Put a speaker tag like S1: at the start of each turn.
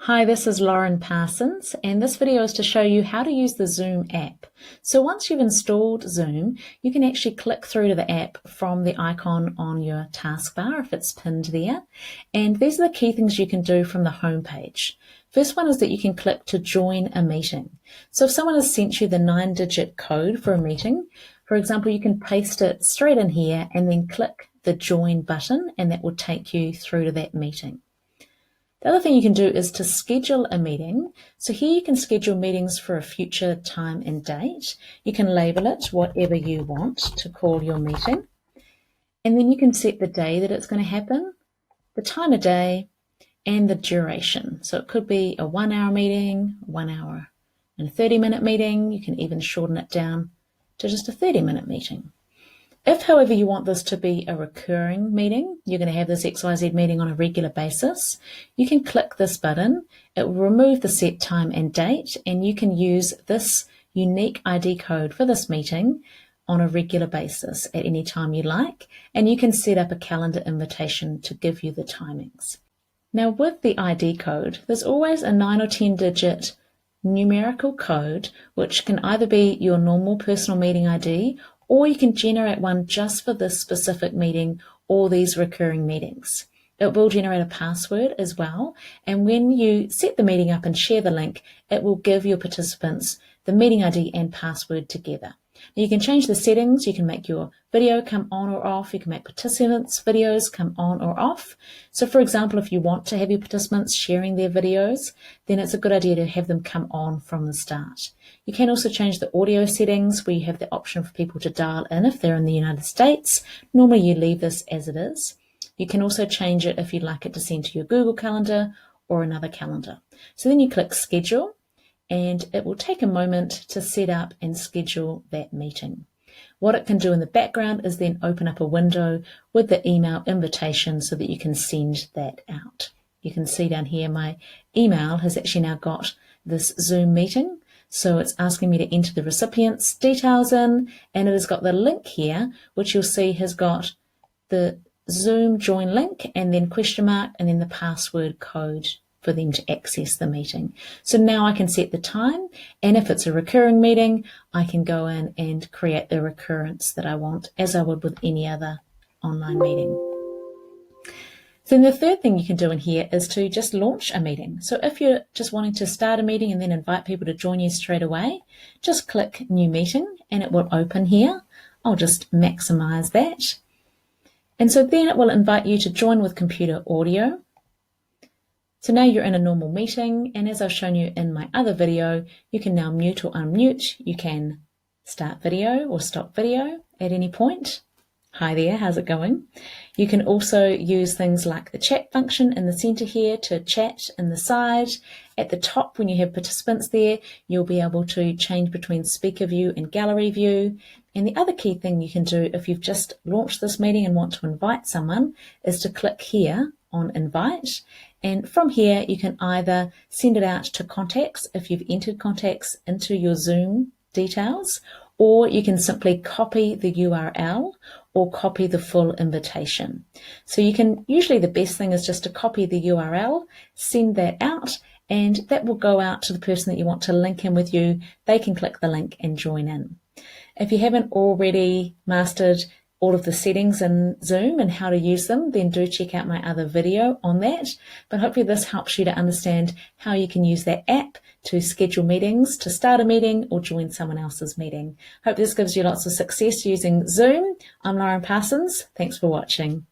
S1: Hi, this is Lauren Parsons, and this video is to show you how to use the Zoom app. So once you've installed Zoom, you can actually click through to the app from the icon on your taskbar if it's pinned there. And these are the key things you can do from the home page. First one is that you can click to join a meeting. So if someone has sent you the 9-digit code for a meeting, for example, you can paste it straight in here and then click the join button, and that will take you through to that meeting. The other thing you can do is to schedule a meeting. So here you can schedule meetings for a future time and date. You can label it whatever you want to call your meeting. And then you can set the day that it's going to happen, the time of day, and the duration. So it could be a 1-hour meeting, 1 hour and a 30-minute meeting. You can even shorten it down to just a 30-minute meeting. If, however, you want this to be a recurring meeting, you're going to have this XYZ meeting on a regular basis, you can click this button. It will remove the set time and date, and you can use this unique ID code for this meeting on a regular basis at any time you like, and you can set up a calendar invitation to give you the timings. Now, with the ID code, there's always a 9 or 10-digit numerical code, which can either be your normal personal meeting ID, or you can generate one just for this specific meeting or these recurring meetings. It will generate a password as well, and when you set the meeting up and share the link, it will give your participants the meeting ID and password together. Now you can change the settings. You can make your video come on or off. You can make participants' videos come on or off. So for example, if you want to have your participants sharing their videos, then it's a good idea to have them come on from the start. You can also change the audio settings where you have the option for people to dial in if they're in the United States. Normally you leave this as it is. You can also change it if you'd like it to send to your Google Calendar or another calendar. So then you click schedule, and it will take a moment to set up and schedule that meeting. What it can do in the background is then open up a window with the email invitation so that you can send that out. You can see down here my email has actually now got this Zoom meeting. So it's asking me to enter the recipient's details in, and it has got the link here, which you'll see has got the Zoom join link and then question mark and then the password code for them to access the meeting. So now I can set the time, and if it's a recurring meeting, I can go in and create the recurrence that I want, as I would with any other online meeting. Then the third thing you can do in here is to just launch a meeting. So if you're just wanting to start a meeting and then invite people to join you straight away, just click New Meeting and it will open here. I'll just maximize that. And so then it will invite you to join with computer audio. So now you're in a normal meeting, and as I've shown you in my other video, you can now mute or unmute. You can start video or stop video at any point. Hi there, how's it going? You can also use things like the chat function in the center here to chat in the side. At the top, when you have participants there, you'll be able to change between speaker view and gallery view. And the other key thing you can do if you've just launched this meeting and want to invite someone is to click here on invite. And from here, you can either send it out to contacts if you've entered contacts into your Zoom details, or you can simply copy the URL or copy the full invitation. So you can, usually the best thing is just to copy the URL, send that out, and that will go out to the person that you want to link in with you. They can click the link and join in. If you haven't already mastered all of the settings in Zoom and how to use them, then do check out my other video on that. But hopefully this helps you to understand how you can use that app to schedule meetings, to start a meeting, or join someone else's meeting. Hope this gives you lots of success using Zoom. I'm Lauren Parsons. Thanks for watching.